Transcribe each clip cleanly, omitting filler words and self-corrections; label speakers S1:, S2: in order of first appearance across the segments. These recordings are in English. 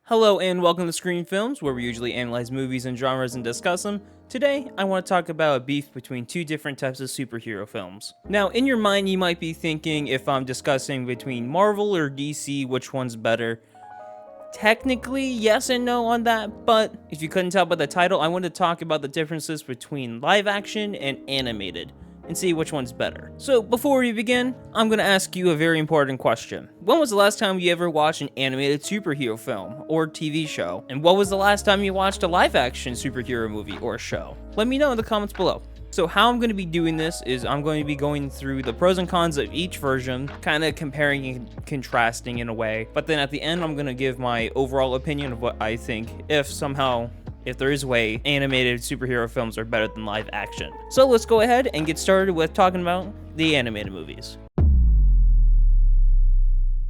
S1: Hello and welcome to Screen Films, where we usually analyze movies and genres and discuss them. Today, I want to talk about a beef between two different types of superhero films. Now, in your mind, you might be thinking if I'm discussing between Marvel or DC, which one's better. Technically, yes and no on that, but if you couldn't tell by the title, I want to talk about the differences between live action and animated, and see which one's better. So before we begin, I'm gonna ask you a very important question. When was the last time you ever watched an animated superhero film or TV show? And what was the last time you watched a live action superhero movie or show? Let me know in the comments below. So how I'm going to be doing this is I'm going to be going through the pros and cons of each version, kind of comparing and contrasting in a way, but then at the end I'm going to give my overall opinion of what I think if there is a way, animated superhero films are better than live action. So let's go ahead and get started with talking about the animated movies.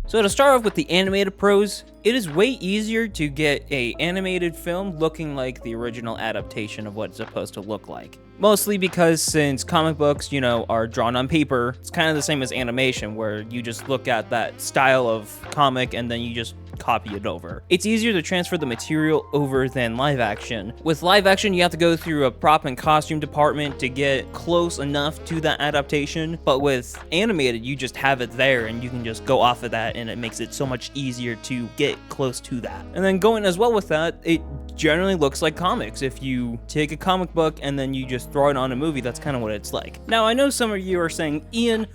S1: So to start off with the animated pros, it is way easier to get an animated film looking like the original adaptation of what it's supposed to look like. Mostly because since comic books, are drawn on paper, it's kind of the same as animation where you just look at that style of comic and then you just copy it over. It's easier to transfer the material over than live action. With live action, you have to go through a prop and costume department to get close enough to that adaptation, but with animated, you just have it there and you can just go off of that, and it makes it so much easier to get close to that. And then going as well with that, it generally looks like comics. If you take a comic book and then you just throw it on a movie, that's kind of what it's like. Now, I know some of you are saying, Ian,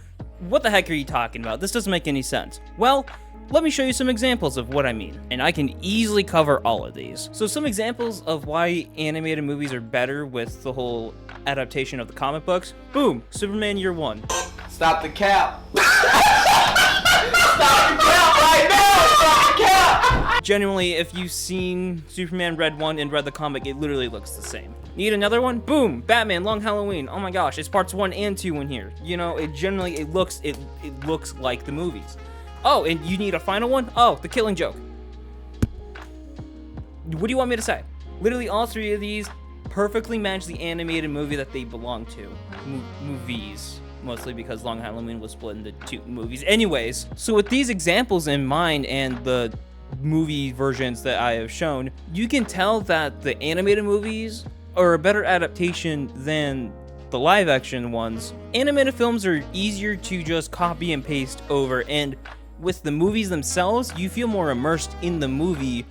S1: what the heck are you talking about? This doesn't make any sense. Well, let me show you some examples of what I mean, and I can easily cover all of these. So some examples of why animated movies are better with the whole adaptation of the comic books. Boom, Superman Year One.
S2: Stop the cap. Stop the cap right now. Stop the cap.
S1: Genuinely, if you've seen Superman Red 1 and read the comic, it literally looks the same. Need another one? Boom, Batman Long Halloween. Oh my gosh, it's parts 1 and 2 in here. It looks like the movies. Oh, and you need a final one? Oh, The Killing Joke. What do you want me to say? Literally all three of these perfectly match the animated movie that they belong to. Movies. Mostly because Long Halloween was split into two movies. Anyways, so with these examples in mind and the movie versions that I have shown, you can tell that the animated movies are a better adaptation than the live action ones. Animated films are easier to just copy and paste over, and with the movies themselves, you feel more immersed in the movie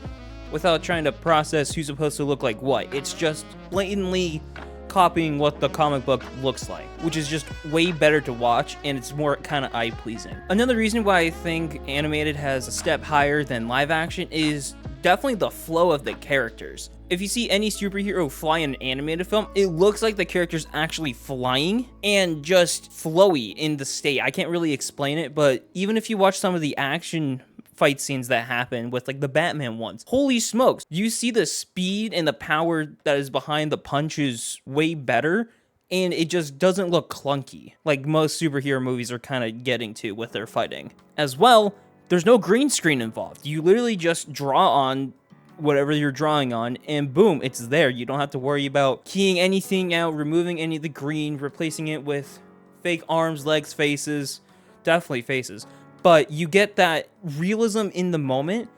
S1: without trying to process who's supposed to look like what. It's just blatantly copying what the comic book looks like, which is just way better to watch, and it's more kind of eye-pleasing. Another reason why I think animated has a step higher than live action is definitely the flow of the characters. If you see any superhero fly in an animated film, it looks like the character's actually flying and just flowy in the state. I can't really explain it, but even if you watch some of the action fight scenes that happen with like the Batman ones, holy smokes, you see the speed and the power that is behind the punches way better, and it just doesn't look clunky like most superhero movies are kind of getting to with their fighting. As well, there's no green screen involved. You literally just draw on whatever you're drawing on, and boom, it's there. You don't have to worry about keying anything out, removing any of the green, replacing it with fake arms, legs, faces, definitely faces. But you get that realism in the moment,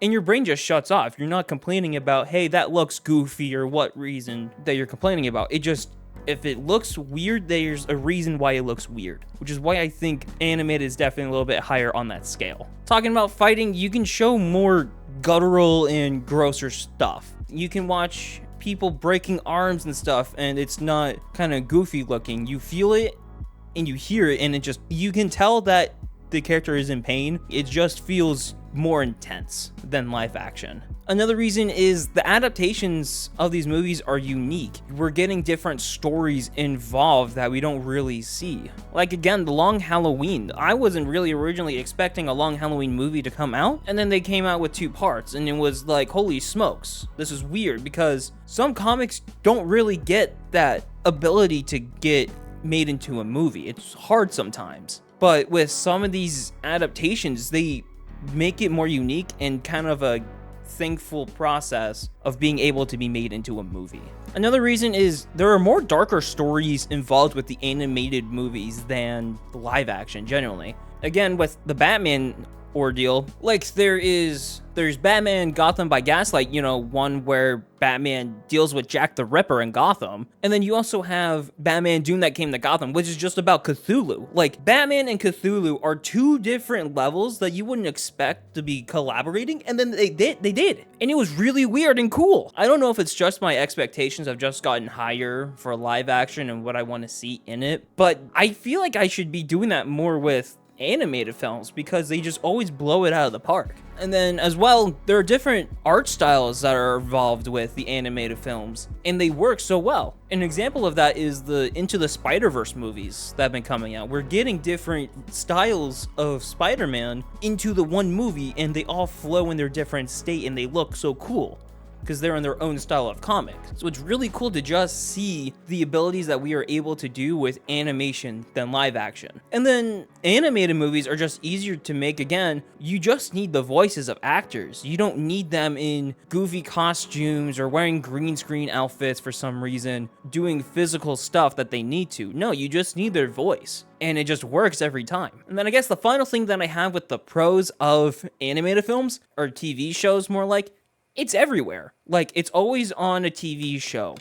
S1: and your brain just shuts off. You're not complaining about, hey, that looks goofy, or what reason that you're complaining about. If it looks weird, there's a reason why it looks weird, which is why I think animated is definitely a little bit higher on that scale. Talking about fighting, you can show more guttural and grosser stuff. You can watch people breaking arms and stuff, and it's not kind of goofy looking. You feel it and you hear it, and you can tell that the character is in pain. It just feels more intense than live action. Another reason is the adaptations of these movies are unique. We're getting different stories involved that we don't really see. Like again, the Long Halloween. I wasn't really originally expecting a Long Halloween movie to come out, and then they came out with 2 parts, and it was like, holy smokes, this is weird, because some comics don't really get that ability to get made into a movie. It's hard sometimes. But with some of these adaptations, they make it more unique and kind of a thankful process of being able to be made into a movie. Another reason is there are more darker stories involved with the animated movies than the live action generally. Again, with the Batman ordeal. Like there's Batman Gotham by Gaslight, one where Batman deals with Jack the Ripper in Gotham. And then you also have Batman Doom That Came to Gotham, which is just about Cthulhu. Like Batman and Cthulhu are two different levels that you wouldn't expect to be collaborating, and then they did. And it was really weird and cool. I don't know if it's just my expectations have just gotten higher for live action and what I want to see in it, but I feel like I should be doing that more with animated films because they just always blow it out of the park. And then as well, there are different art styles that are involved with the animated films, and they work so well. An example of that is the Into the Spider-Verse movies that have been coming out. We're getting different styles of Spider-Man into the one movie, and they all flow in their different state, and they look so cool because they're in their own style of comic. So it's really cool to just see the abilities that we are able to do with animation than live action. And then animated movies are just easier to make. Again, you just need the voices of actors. You don't need them in goofy costumes or wearing green screen outfits for some reason, doing physical stuff that they need to. No, you just need their voice. And it just works every time. And then I guess the final thing that I have with the pros of animated films, or TV shows more like, it's everywhere. Like, it's always on a TV show.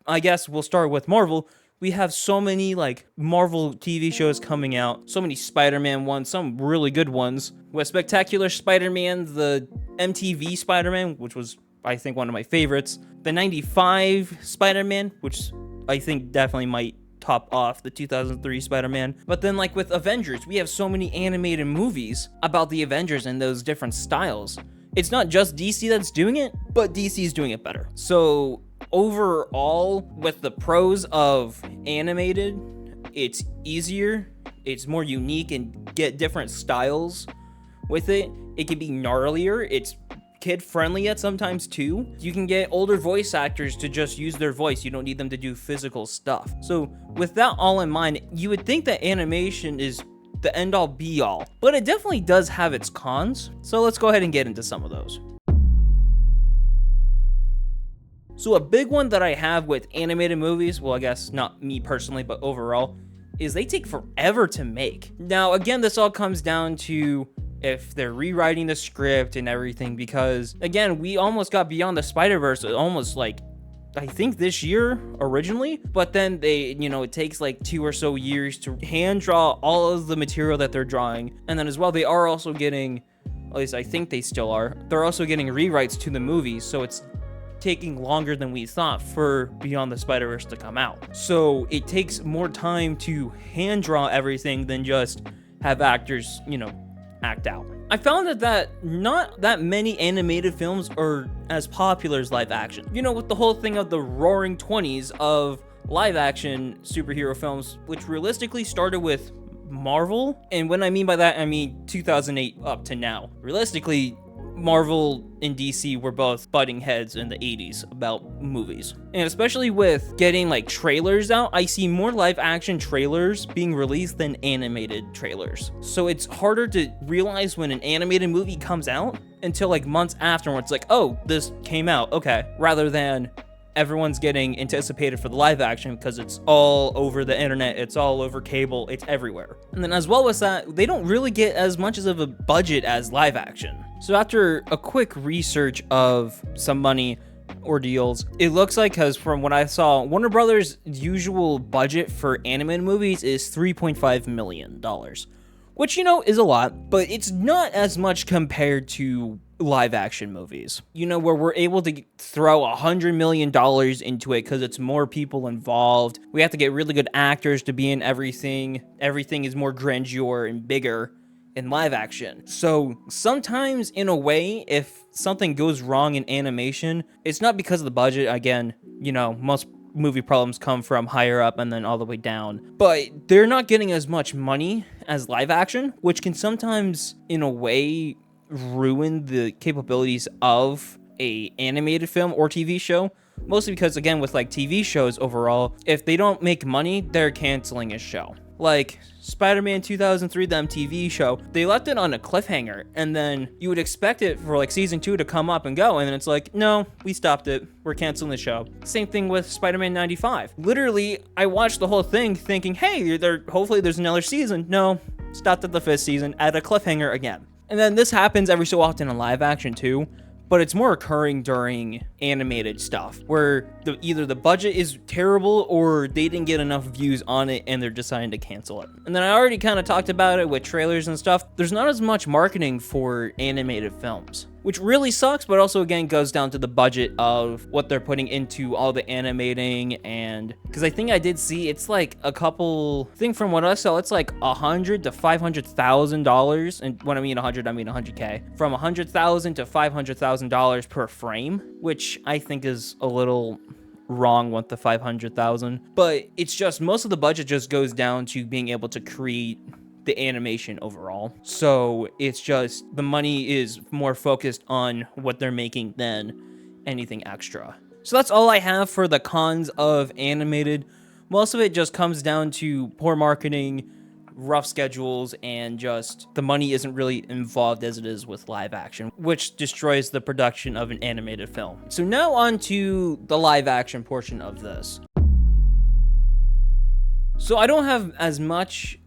S1: I guess we'll start with Marvel. We have so many, Marvel TV shows coming out. So many Spider-Man ones, some really good ones. With Spectacular Spider-Man, the MTV Spider-Man, which was, I think, one of my favorites. The 95 Spider-Man, which I think definitely might top off the 2003 Spider-Man. But then, with Avengers, we have so many animated movies about the Avengers and those different styles. It's not just DC that's doing it, but DC is doing it better. So overall, with the pros of animated, it's easier, it's more unique and get different styles with it. It can be gnarlier, it's kid-friendly at sometimes too. You can get older voice actors to just use their voice. You don't need them to do physical stuff. So with that all in mind, you would think that animation is the end-all be-all, but it definitely does have its cons. So let's go ahead and get into some of those. So a big one that I have with animated movies, well, I guess not me personally, but overall, is they take forever to make. Now, again, this all comes down to if they're rewriting the script and everything, because again, we almost got Beyond the Spider-Verse almost I think this year originally, but then they, it takes 2 or so years to hand draw all of the material that they're drawing. And then as well, they are also getting, at least I think they still are, they're also getting rewrites to the movies. So it's taking longer than we thought for Beyond the Spider-Verse to come out. So it takes more time to hand draw everything than just have actors, act out. I found that not that many animated films are as popular as live action. With the whole thing of the roaring 20s of live action superhero films, which realistically started with Marvel. And when I mean by that, I mean 2008 up to now. Realistically, Marvel and DC were both butting heads in the 80s about movies. And especially with getting trailers out, I see more live action trailers being released than animated trailers. So it's harder to realize when an animated movie comes out until months afterwards, oh, this came out, okay. Rather than everyone's getting anticipated for the live action because it's all over the internet, it's all over cable, it's everywhere. And then as well as that, they don't really get as much of a budget as live action. So after a quick research of some money ordeals, it looks like, because from what I saw, Warner Brothers' usual budget for animated movies is $3.5 million, which, is a lot, but it's not as much compared to live action movies, where we're able to throw $100 million into it because it's more people involved. We have to get really good actors to be in everything. Everything is more grandeur and bigger in live action. So sometimes, in a way, if something goes wrong in animation, it's not because of the budget. Again, most movie problems come from higher up and then all the way down, but they're not getting as much money as live action, which can sometimes, in a way, ruin the capabilities of a animated film or TV show. Mostly because, again, with TV shows overall, if they don't make money, they're canceling a show. Spider-Man 2003, the MTV show, they left it on a cliffhanger, and then you would expect it for season 2 to come up and go, and then it's no, we stopped it, we're canceling the show. Same thing with Spider-Man 95. Literally, I watched the whole thing thinking, hey, hopefully there's another season. No, stopped at the 5th season at a cliffhanger again. And then this happens every so often in live action too, but it's more occurring during animated stuff where either the budget is terrible or they didn't get enough views on it and they're deciding to cancel it. And then I already kind of talked about it with trailers and stuff. There's not as much marketing for animated films, which really sucks, but also again goes down to the budget of what they're putting into all the animating. And because I think I did see it's like a couple, I think from what I saw, it's like $100,000 to $500,000. And when I mean 100, I mean 100K. From $100,000 to $500,000 per frame, which I think is a little wrong with the 500,000. But it's just most of the budget just goes down to being able to create the animation overall. So it's just the money is more focused on what they're making than anything extra. So that's all I have for the cons of animated. Most of it just comes down to poor marketing, rough schedules, and just the money isn't really involved as it is with live action, which destroys the production of an animated film. So now on to the live action portion of this. So I don't have as much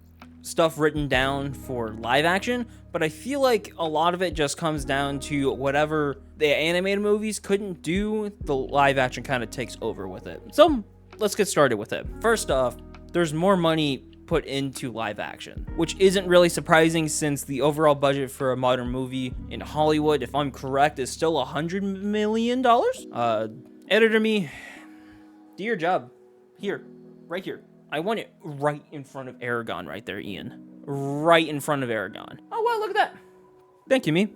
S1: stuff written down for live action, but I feel like a lot of it just comes down to whatever the animated movies couldn't do, the live action kind of takes over with it. So let's get started with it. First off, there's more money put into live action, which isn't really surprising since the overall budget for a modern movie in Hollywood, if I'm correct, is still $100 million. Editor me, do your job. Here, right here. I want it right in front of Aragon right there, Ian. Right in front of Aragon. Oh, wow, look at that. Thank you, me.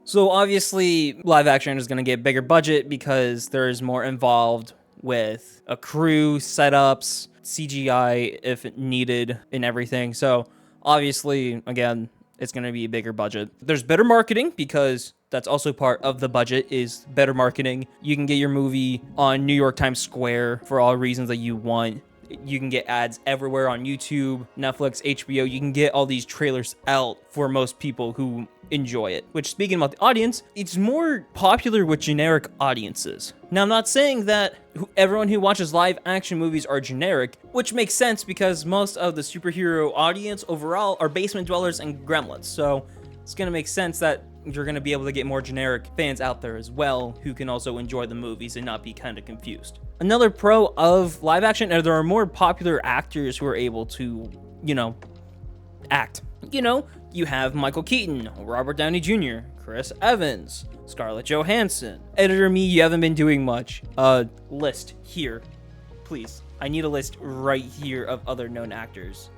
S1: So obviously, live action is going to get bigger budget because there's more involved with a crew, setups, CGI if needed, and everything. So obviously, again, it's going to be a bigger budget. There's better marketing because that's also part of the budget is better marketing. You can get your movie on New York Times Square for all reasons that you want. You can get ads everywhere on YouTube, Netflix, HBO. You can get all these trailers out for most people who enjoy it. Which, speaking about the audience, it's more popular with generic audiences. Now, I'm not saying that everyone who watches live action movies are generic, which makes sense because most of the superhero audience overall are basement dwellers and gremlins. So it's going to make sense that you're going to be able to get more generic fans out there as well who can also enjoy the movies and not be kind of confused. Another pro of live action are there are more popular actors who are able to, act. You have Michael Keaton, Robert Downey Jr., Chris Evans, Scarlett Johansson. Editor me, you haven't been doing much. List here, please. I need a list right here of other known actors.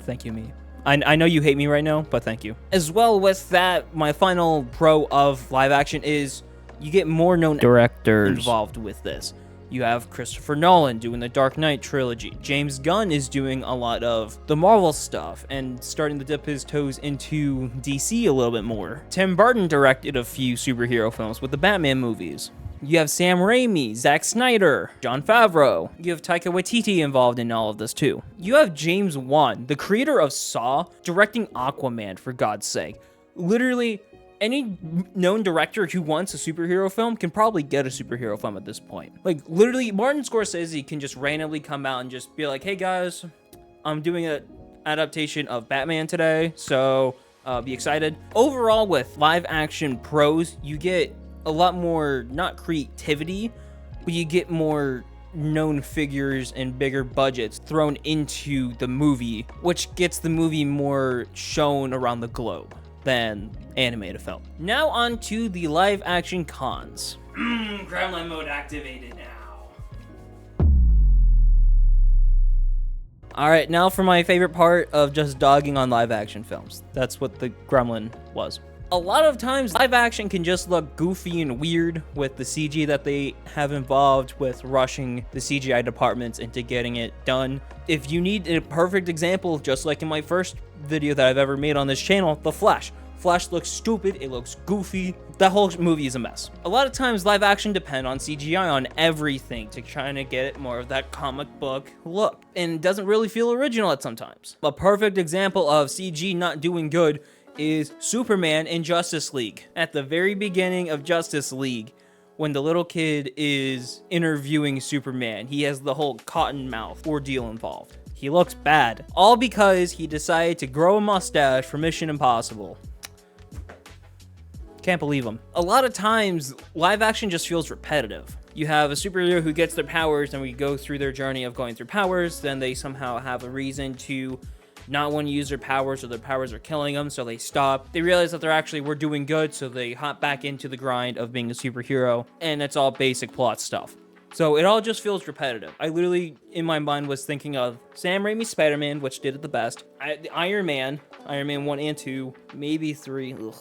S1: Thank you, me. I know you hate me right now, but thank you. As well with that, my final pro of live action is you get more known directors involved with this. You have Christopher Nolan doing the Dark Knight trilogy. James Gunn is doing a lot of the Marvel stuff and starting to dip his toes into DC a little bit more. Tim Burton directed a few superhero films with the Batman movies. You have Sam Raimi, Zack Snyder, Jon Favreau. You have Taika Waititi involved in all of this too. You have James Wan, the creator of Saw, directing Aquaman, for God's sake. Literally, any known director who wants a superhero film can probably get a superhero film at this point. Like, literally, Martin Scorsese can just randomly come out and just be like, hey guys, I'm doing an adaptation of Batman today, so be excited. Overall, with live action pros, you get a lot more, not creativity, but you get more known figures and bigger budgets thrown into the movie, which gets the movie more shown around the globe than animated film. Now on to the live action cons. Gremlin mode activated now. Alright, now for my favorite part of just dogging on live action films. That's what the Gremlin was. A lot of times, live action can just look goofy and weird with the CG that they have involved with rushing the CGI departments into getting it done. If you need a perfect example, just like in my first video that I've ever made on this channel, The Flash. Flash looks stupid, it looks goofy, that whole movie is a mess. A lot of times, live action depend on CGI on everything to try to get it more of that comic book look, and it doesn't really feel original at sometimes. A perfect example of CG not doing good is Superman in Justice League. At the very beginning of Justice League, when the little kid is interviewing Superman, he has the whole cotton mouth ordeal involved. He looks bad. All because he decided to grow a mustache for Mission Impossible. Can't believe him. A lot of times, live action just feels repetitive. You have a superhero who gets their powers, and we go through their journey of going through powers, then they somehow have a reason to not want to use their powers, or their powers are killing them, so they stop. They realize that we're doing good, so they hop back into the grind of being a superhero, and it's all basic plot stuff. So it all just feels repetitive. I literally, in my mind, was thinking of Sam Raimi's Spider-Man, which did it the best. Iron Man 1 and 2, maybe 3, ugh.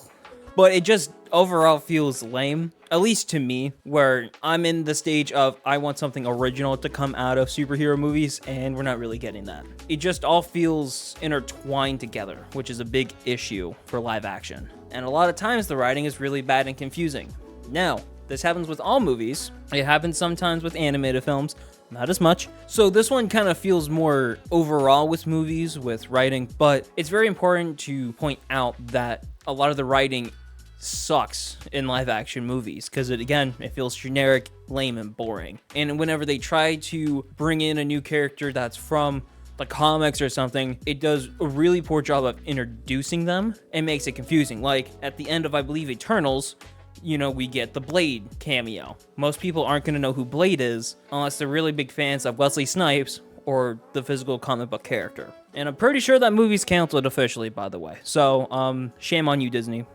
S1: But it just overall feels lame, at least to me, where I'm in the stage of I want something original to come out of superhero movies, and we're not really getting that. It just all feels intertwined together, which is a big issue for live action. And a lot of times the writing is really bad and confusing. Now, this happens with all movies. It happens sometimes with animated films, not as much. So this one kind of feels more overall with movies, with writing, but it's very important to point out that a lot of the writing sucks in live action movies because it feels generic, lame, and boring. And whenever they try to bring in a new character that's from the comics or something, it does a really poor job of introducing them and makes it confusing. Like at the end of, I believe, Eternals, we get the Blade cameo. Most people aren't going to know who Blade is unless they're really big fans of Wesley Snipes or the physical comic book character. And I'm pretty sure that movie's canceled officially, by the way. So, shame on you, Disney.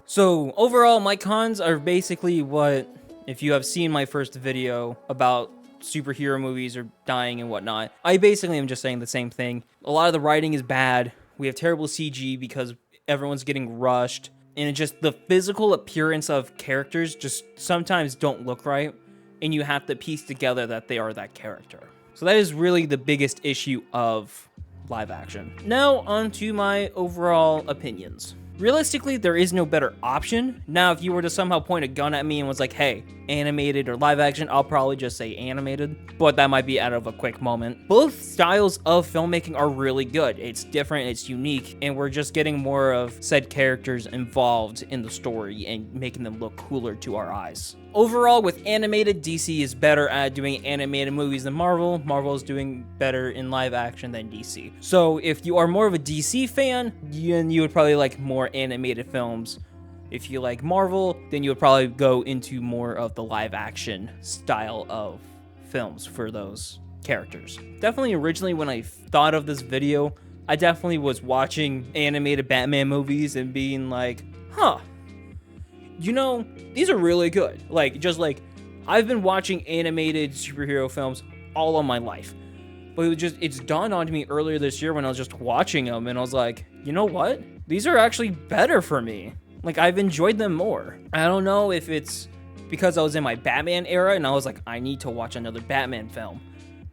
S1: So, overall, my cons are basically what, if you have seen my first video about superhero movies or dying and whatnot, I basically am just saying the same thing. A lot of the writing is bad. We have terrible CG because everyone's getting rushed. And it's just the physical appearance of characters just sometimes don't look right. And you have to piece together that they are that character. So that is really the biggest issue of live action. Now, on to my overall opinions. Realistically, there is no better option. Now, if you were to somehow point a gun at me and was like, hey, animated or live action, I'll probably just say animated, but that might be out of a quick moment. Both styles of filmmaking are really good. It's different, it's unique, and we're just getting more of said characters involved in the story and making them look cooler to our eyes. Overall, with animated, DC is better at doing animated movies than Marvel. Marvel is doing better in live action than DC. So if you are more of a DC fan, then you would probably like more animated films. If you like Marvel, then you would probably go into more of the live action style of films for those characters. Definitely originally when I thought of this video, I definitely was watching animated Batman movies and being like, huh, these are really good. I've been watching animated superhero films all of my life. But it's dawned on me earlier this year when I was just watching them, and I was like, you know what? These are actually better for me. I've enjoyed them more. I don't know if it's because I was in my Batman era and I was like, I need to watch another Batman film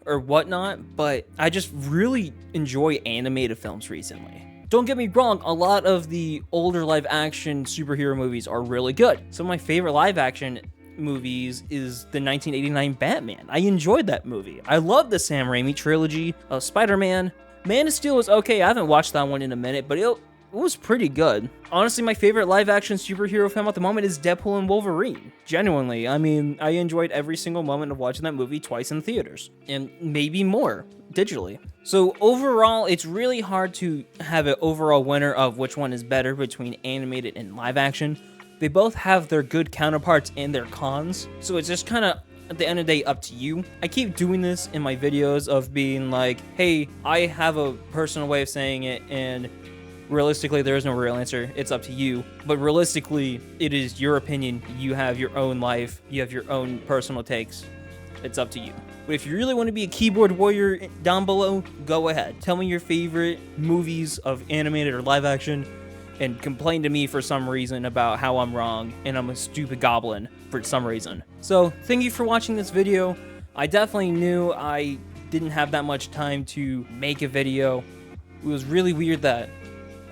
S1: or whatnot, but I just really enjoy animated films recently. Don't get me wrong, a lot of the older live action superhero movies are really good. Some of my favorite live action movies is the 1989 Batman. I enjoyed that movie. I love the Sam Raimi trilogy of Spider-Man. Man of Steel was okay. I haven't watched that one in a minute, but it was pretty good. Honestly, my favorite live action superhero film at the moment is Deadpool and Wolverine. Genuinely, I enjoyed every single moment of watching that movie twice in theaters, and maybe more digitally. So overall, it's really hard to have an overall winner of which one is better between animated and live action. They both have their good counterparts and their cons, so it's just kind of, at the end of the day, up to you. I keep doing this in my videos of being like, hey, I have a personal way of saying it, and realistically, there is no real answer. It's up to you. But realistically, it is your opinion. You have your own life. You have your own personal takes. It's up to you. But if you really want to be a keyboard warrior down below, go ahead. Tell me your favorite movies of animated or live action and complain to me for some reason about how I'm wrong and I'm a stupid goblin for some reason. So, thank you for watching this video. I definitely knew I didn't have that much time to make a video. It was really weird that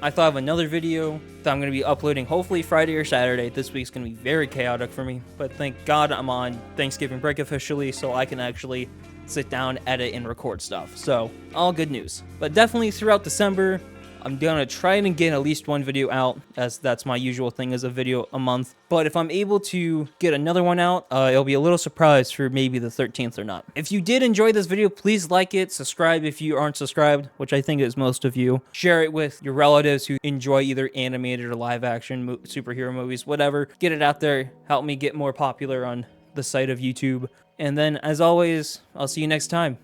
S1: I thought of another video that I'm going to be uploading hopefully Friday or Saturday. This week's going to be very chaotic for me, but thank God I'm on Thanksgiving break officially, so I can actually sit down, edit, and record stuff. So, all good news. But definitely throughout December, I'm gonna try and get at least one video out, as that's my usual thing, is a video a month. But if I'm able to get another one out, it'll be a little surprise for maybe the 13th or not. If you did enjoy this video, please like it, subscribe if you aren't subscribed, which I think is most of you. Share it with your relatives who enjoy either animated or live action superhero movies, whatever. Get it out there, help me get more popular on the site of YouTube. And then, as always, I'll see you next time.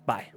S1: Bye.